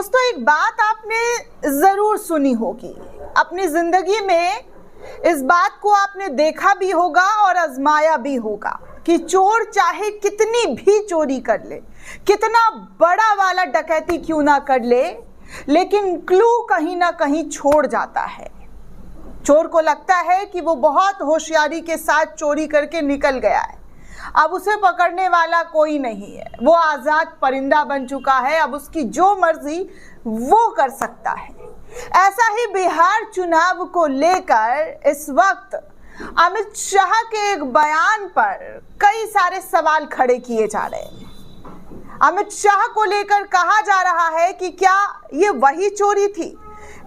दोस्तों, एक बात आपने जरूर सुनी होगी अपनी जिंदगी में, इस बात को आपने देखा भी होगा और आजमाया भी होगा कि चोर चाहे कितनी भी चोरी कर ले, कितना बड़ा वाला डकैती क्यों ना कर ले, लेकिन क्लू कहीं ना कहीं छोड़ जाता है। चोर को लगता है कि वो बहुत होशियारी के साथ चोरी करके निकल गया है, अब उसे पकड़ने वाला कोई नहीं है, वो आजाद परिंदा बन चुका है, अब उसकी जो मर्जी वो कर सकता है। ऐसा ही बिहार चुनाव को लेकर इस वक्त अमित शाह के एक बयान पर कई सारे सवाल खड़े किए जा रहे हैं। अमित शाह को लेकर कहा जा रहा है कि क्या ये वही चोरी थी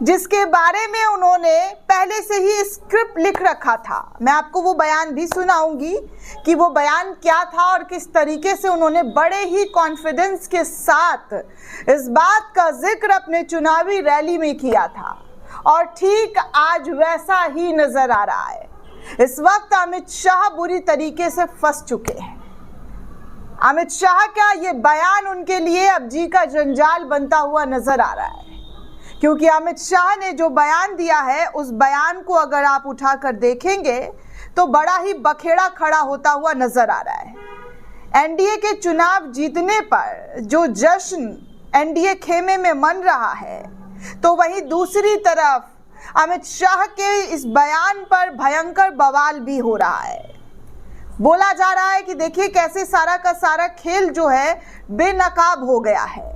जिसके बारे में उन्होंने पहले से ही स्क्रिप्ट लिख रखा था। मैं आपको वो बयान भी सुनाऊंगी कि वो बयान क्या था और किस तरीके से उन्होंने बड़े ही कॉन्फिडेंस के साथ इस बात का जिक्र अपने चुनावी रैली में किया था, और ठीक आज वैसा ही नजर आ रहा है। इस वक्त अमित शाह बुरी तरीके से फंस चुके हैं। अमित शाह का ये बयान उनके लिए अब जी का जंजाल बनता हुआ नजर आ रहा है, क्योंकि अमित शाह ने जो बयान दिया है उस बयान को अगर आप उठाकर देखेंगे तो बड़ा ही बखेड़ा खड़ा होता हुआ नजर आ रहा है। एनडीए के चुनाव जीतने पर जो जश्न एनडीए खेमे में मन रहा है, तो वहीं दूसरी तरफ अमित शाह के इस बयान पर भयंकर बवाल भी हो रहा है। बोला जा रहा है कि देखिए कैसे सारा का सारा खेल जो है बेनकाब हो गया है,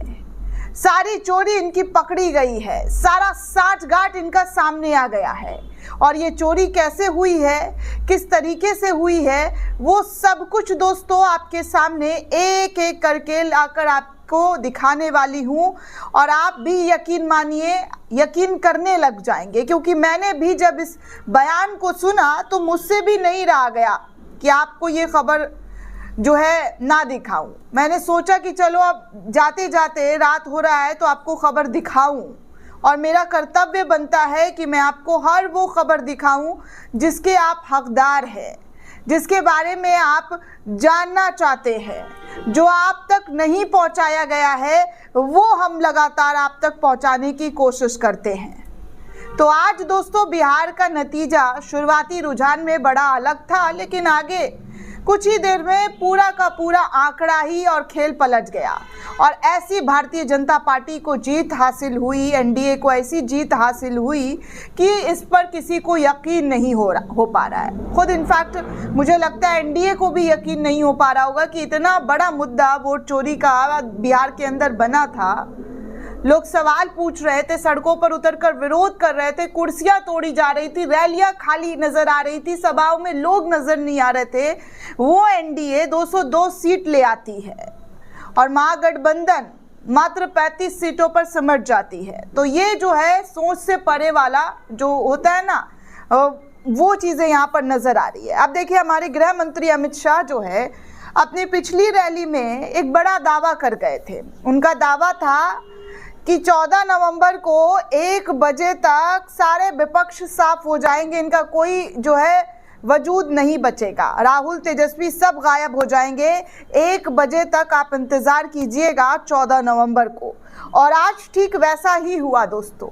सारी चोरी इनकी पकड़ी गई है, सारा साठगांठ इनका सामने आ गया है, और ये चोरी कैसे हुई है, किस तरीके से हुई है, वो सब कुछ दोस्तों आपके सामने एक एक करके लाकर आपको दिखाने वाली हूँ। और आप भी यकीन मानिए, यकीन करने लग जाएंगे, क्योंकि मैंने भी जब इस बयान को सुना तो मुझसे भी नहीं रहा गया कि आपको ये खबर जो है ना दिखाऊं। मैंने सोचा कि चलो अब जाते जाते रात हो रहा है तो आपको खबर दिखाऊं, और मेरा कर्तव्य बनता है कि मैं आपको हर वो खबर दिखाऊं जिसके आप हकदार हैं, जिसके बारे में आप जानना चाहते हैं, जो आप तक नहीं पहुंचाया गया है वो हम लगातार आप तक पहुंचाने की कोशिश करते हैं। तो आज दोस्तों बिहार का नतीजा शुरुआती रुझान में बड़ा अलग था, लेकिन आगे कुछ ही देर में पूरा का पूरा आंकड़ा ही और खेल पलट गया, और ऐसी भारतीय जनता पार्टी को जीत हासिल हुई, एनडीए को ऐसी जीत हासिल हुई कि इस पर किसी को यकीन नहीं हो पा रहा है। खुद इनफैक्ट मुझे लगता है एनडीए को भी यकीन नहीं हो पा रहा होगा कि इतना बड़ा मुद्दा वोट चोरी का बिहार के अंदर बना था। लोग सवाल पूछ रहे थे, सड़कों पर उतरकर विरोध कर रहे थे, कुर्सियां तोड़ी जा रही थी, रैलियां खाली नजर आ रही थी, सभाओं में लोग नजर नहीं आ रहे थे। वो एनडीए 202 सीट ले आती है और महागठबंधन मात्र 35 सीटों पर सिमट जाती है। तो ये जो है सोच से परे वाला जो होता है ना, वो चीजें यहाँ पर नजर आ रही है। अब देखिए हमारे गृह मंत्री अमित शाह जो है अपनी पिछली रैली में एक बड़ा दावा कर गए थे। उनका दावा था कि 14 नवंबर को 1 बजे तक सारे विपक्ष साफ हो जाएंगे, इनका कोई जो है वजूद नहीं बचेगा, राहुल तेजस्वी सब गायब हो जाएंगे, 1 बजे तक आप इंतजार कीजिएगा 14 नवंबर को। और आज ठीक वैसा ही हुआ दोस्तों।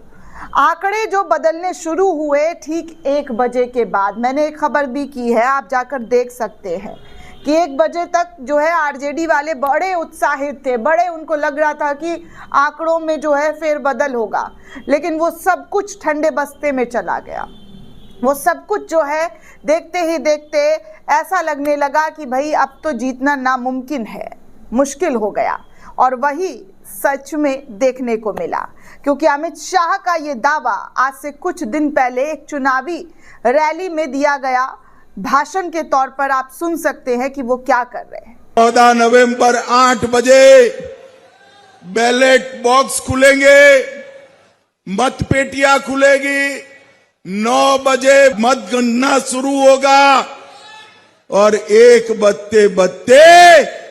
आंकड़े जो बदलने शुरू हुए ठीक 1 बजे के बाद, मैंने एक खबर भी की है, आप जाकर देख सकते हैं कि 1 बजे तक जो है आरजेडी वाले बड़े उत्साहित थे, बड़े उनको लग रहा था कि आंकड़ों में जो है फेरबदल होगा, लेकिन वो सब कुछ ठंडे बस्ते में चला गया। वो सब कुछ जो है देखते ही देखते ऐसा लगने लगा कि भाई अब तो जीतना नामुमकिन है, मुश्किल हो गया। और वही सच में देखने को मिला, क्योंकि अमित शाह का ये दावा आज से कुछ दिन पहले एक चुनावी रैली में दिया गया भाषण के तौर पर आप सुन सकते हैं कि वो क्या कर रहे हैं। 14 नवंबर 8 बजे बैलेट बॉक्स खुलेंगे, मतपेटियां खुलेगी, 9 बजे मतगणना शुरू होगा, और 1 बजते बजते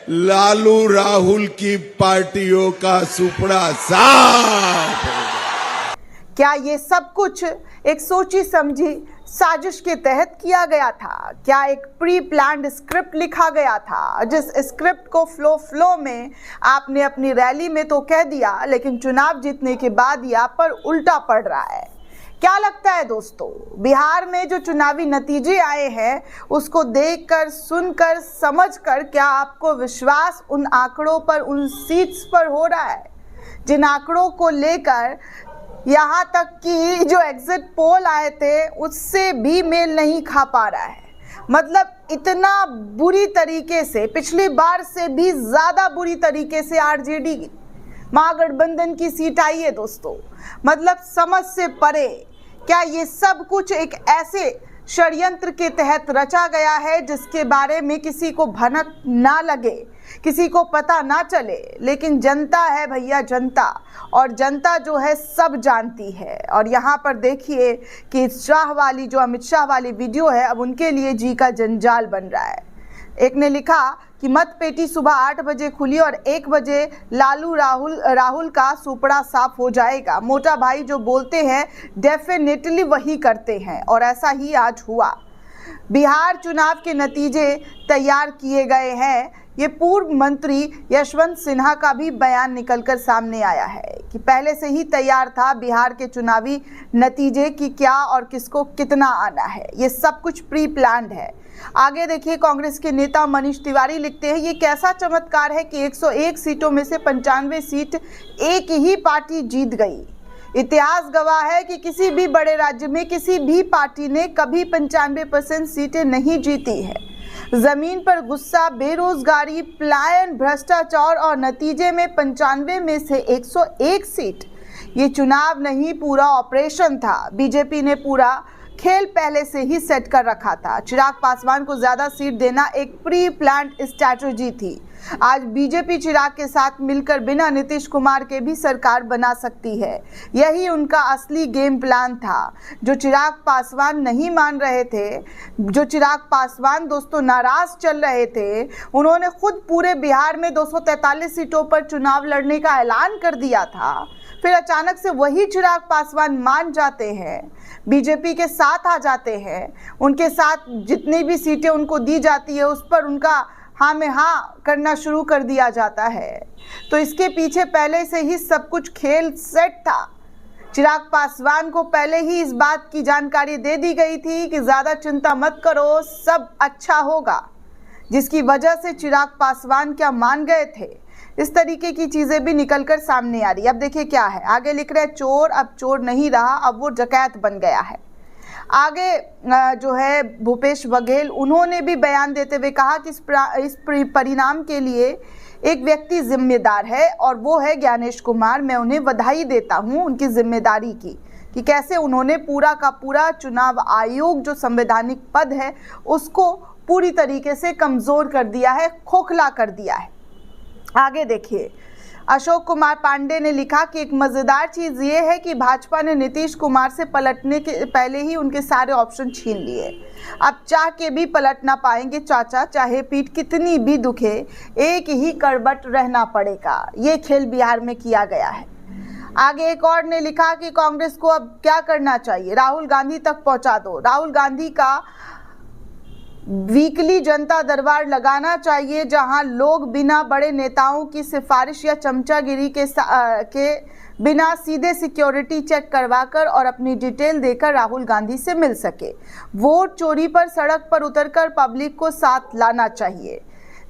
लालू राहुल की पार्टियों का सुपड़ा साफ होगा। क्या ये सब कुछ एक सोची समझी साजिश के तहत किया गया था? क्या एक प्री प्लान्ड स्क्रिप्ट लिखा गया था, जिस स्क्रिप्ट को फ्लो में आपने अपनी रैली में तो कह दिया, लेकिन चुनाव जीतने के बाद यहाँ पर उल्टा पड़ रहा है? क्या लगता है दोस्तों, बिहार में जो चुनावी नतीजे आए हैं उसको देखकर, सुनकर, समझकर क्या आपको विश्वास उन आंकड़ों पर, उन सीट्स पर हो रहा है जिन आंकड़ों को लेकर यहाँ तक कि जो एग्जिट पोल आए थे उससे भी मेल नहीं खा पा रहा है? मतलब इतना बुरी तरीके से, पिछली बार से भी ज़्यादा बुरी तरीके से आरजेडी महागठबंधन की सीट आई है दोस्तों। मतलब समझ से परे। क्या ये सब कुछ एक ऐसे षड्यंत्र के तहत रचा गया है जिसके बारे में किसी को भनक ना लगे, किसी को पता ना चले? लेकिन जनता है भैया, जनता, और जनता जो है सब जानती है। और यहाँ पर देखिए कि शाह वाली, जो अमित शाह वाली वीडियो है, अब उनके लिए जी का जंजाल बन रहा है। एक ने लिखा कि मत पेटी सुबह 8 बजे खुली और 1 बजे लालू राहुल का सुपड़ा साफ हो जाएगा। मोटा भाई जो बोलते हैं डेफिनेटली वही करते हैं, और ऐसा ही आज हुआ। बिहार चुनाव के नतीजे तैयार किए गए हैं। ये पूर्व मंत्री यशवंत सिन्हा का भी बयान निकलकर सामने आया है कि पहले से ही तैयार था बिहार के चुनावी नतीजे की क्या और किसको कितना आना है। ये सब कुछ प्री प्लान्ड है। आगे देखिए, कांग्रेस के नेता मनीष तिवारी लिखते हैं, ये कैसा चमत्कार है कि 101 सीटों में से 95 सीट एक ही पार्टी जीत गई। इतिहास गवाह है कि किसी भी बड़े राज्य में किसी भी पार्टी ने कभी 95% सीटें नहीं जीती है। जमीन पर गुस्सा, बेरोजगारी, पलायन, भ्रष्टाचार और नतीजे में 95 में से 101 सीट। ये चुनाव नहीं, पूरा ऑपरेशन था। बीजेपी ने पूरा खेल पहले से ही सेट कर रखा था। चिराग पासवान को ज्यादा सीट देना एक प्री प्लान्ड स्ट्रैटेजी थी। आज बीजेपी चिराग के साथ मिलकर बिना नीतीश कुमार के भी सरकार बना सकती है। यही उनका असली गेम प्लान था, जो चिराग पासवान नहीं मान रहे थे, जो चिराग पासवान दोस्तों नाराज चल रहे थे। उन्होंने खुद पूरे बिहार में 243 सीटों पर चुनाव लड़ने का ऐलान कर दिया था। फिर अचानक से वही चिराग पासवान मान जाते हैं, बीजेपी के साथ आ जाते हैं। उनके साथ जितनी भी सीटें उनको दी जाती है उस पर उनका हाँ में हाँ करना शुरू कर दिया जाता है। तो इसके पीछे पहले से ही सब कुछ खेल सेट था। चिराग पासवान को पहले ही इस बात की जानकारी दे दी गई थी कि ज़्यादा चिंता मत करो, सब अच्छा होगा, जिसकी वजह से चिराग पासवान क्या मान गए थे। इस तरीके की चीज़ें भी निकलकर सामने आ रही। अब देखिए क्या है, आगे लिख रहे हैं चोर अब चोर नहीं रहा, अब वो डकैत बन गया है। आगे जो है भूपेश बघेल, उन्होंने भी बयान देते हुए कहा कि इस परिणाम के लिए एक व्यक्ति जिम्मेदार है और वो है ज्ञानेश कुमार। मैं उन्हें बधाई देता हूं उनकी जिम्मेदारी की, कि कैसे उन्होंने पूरा का पूरा चुनाव आयोग जो संवैधानिक पद है उसको पूरी तरीके से कमज़ोर कर दिया है, खोखला कर दिया है। आगे देखिए, अशोक कुमार पांडे ने लिखा कि एक मज़ेदार चीज़ ये है कि भाजपा ने नीतीश कुमार से पलटने के पहले ही उनके सारे ऑप्शन छीन लिए। अब चाह के भी पलट ना पाएंगे चाचा, चाहे पीठ कितनी भी दुखे, एक ही करबट रहना पड़ेगा। ये खेल बिहार में किया गया है। आगे एक और ने लिखा कि कांग्रेस को अब क्या करना चाहिए, राहुल गांधी तक पहुंचा दो। राहुल गांधी का वीकली जनता दरबार लगाना चाहिए, जहां लोग बिना बड़े नेताओं की सिफारिश या चमचागिरी के बिना सीधे सिक्योरिटी चेक करवाकर और अपनी डिटेल देकर राहुल गांधी से मिल सके। वोट चोरी पर सड़क पर उतरकर पब्लिक को साथ लाना चाहिए।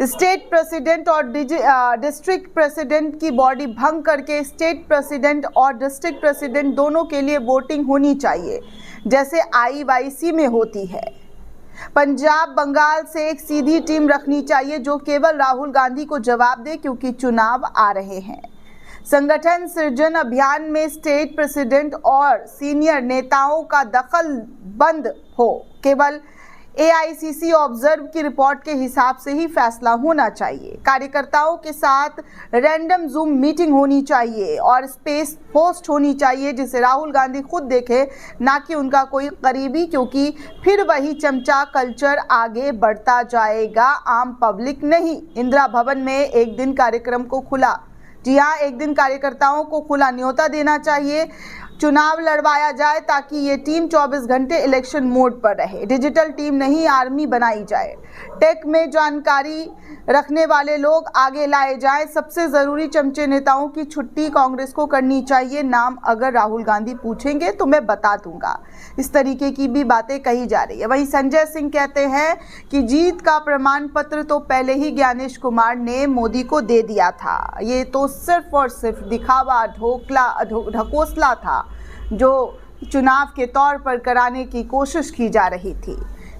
स्टेट प्रेसिडेंट और डिस्ट्रिक्ट प्रेसिडेंट की बॉडी भंग करके स्टेट प्रेसिडेंट और डिस्ट्रिक्ट प्रेसिडेंट दोनों के लिए वोटिंग होनी चाहिए, जैसे IYC में होती है। पंजाब बंगाल से एक सीधी टीम रखनी चाहिए जो केवल राहुल गांधी को जवाब दे, क्योंकि चुनाव आ रहे हैं। संगठन सृजन अभियान में स्टेट प्रेसिडेंट और सीनियर नेताओं का दखल बंद हो, केवल AICC ऑब्जर्व की रिपोर्ट के हिसाब से ही फैसला होना चाहिए। कार्यकर्ताओं के साथ रैंडम जूम मीटिंग होनी चाहिए और स्पेस होस्ट होनी चाहिए, जिसे राहुल गांधी खुद देखे, ना कि उनका कोई करीबी, क्योंकि फिर वही चमचा कल्चर आगे बढ़ता जाएगा, आम पब्लिक नहीं। इंदिरा भवन में एक दिन कार्यक्रम को खुला, जी हाँ, एक दिन कार्यकर्ताओं को खुला न्योता देना चाहिए। चुनाव लड़वाया जाए ताकि ये टीम 24 घंटे इलेक्शन मोड पर रहे। डिजिटल टीम नहीं, आर्मी बनाई जाए। टेक में जानकारी रखने वाले लोग आगे लाए जाएं। सबसे जरूरी चमचे नेताओं की छुट्टी कांग्रेस को करनी चाहिए। नाम अगर राहुल गांधी पूछेंगे तो मैं बता दूंगा। इस तरीके की भी बातें कही जा रही है। वहीं संजय सिंह कहते हैं कि जीत का प्रमाण पत्र तो पहले ही ज्ञानेश कुमार ने मोदी को दे दिया था। ये तो सिर्फ और सिर्फ दिखावा, ढकोसला था जो चुनाव के तौर पर कराने की कोशिश की जा रही थी।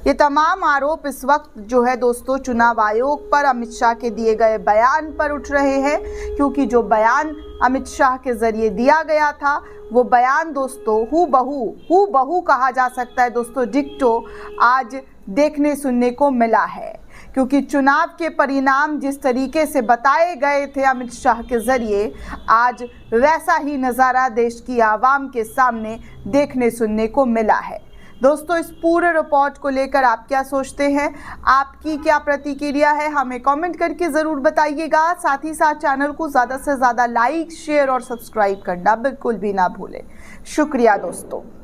ये तमाम आरोप इस वक्त जो है दोस्तों चुनाव आयोग पर, अमित शाह के दिए गए बयान पर उठ रहे हैं, क्योंकि जो बयान अमित शाह के जरिए दिया गया था वो बयान दोस्तों हू बहू कहा जा सकता है दोस्तों, डिक्टो आज देखने सुनने को मिला है। क्योंकि चुनाव के परिणाम जिस तरीके से बताए गए थे अमित शाह के जरिए, आज वैसा ही नज़ारा देश की आवाम के सामने देखने सुनने को मिला है। दोस्तों, इस पूरे रिपोर्ट को लेकर आप क्या सोचते हैं? आपकी क्या प्रतिक्रिया है? हमें कमेंट करके ज़रूर बताइएगा। साथ ही साथ चैनल को ज़्यादा से ज़्यादा लाइक, शेयर और सब्सक्राइब करना बिल्कुल भी ना भूलें। शुक्रिया दोस्तों।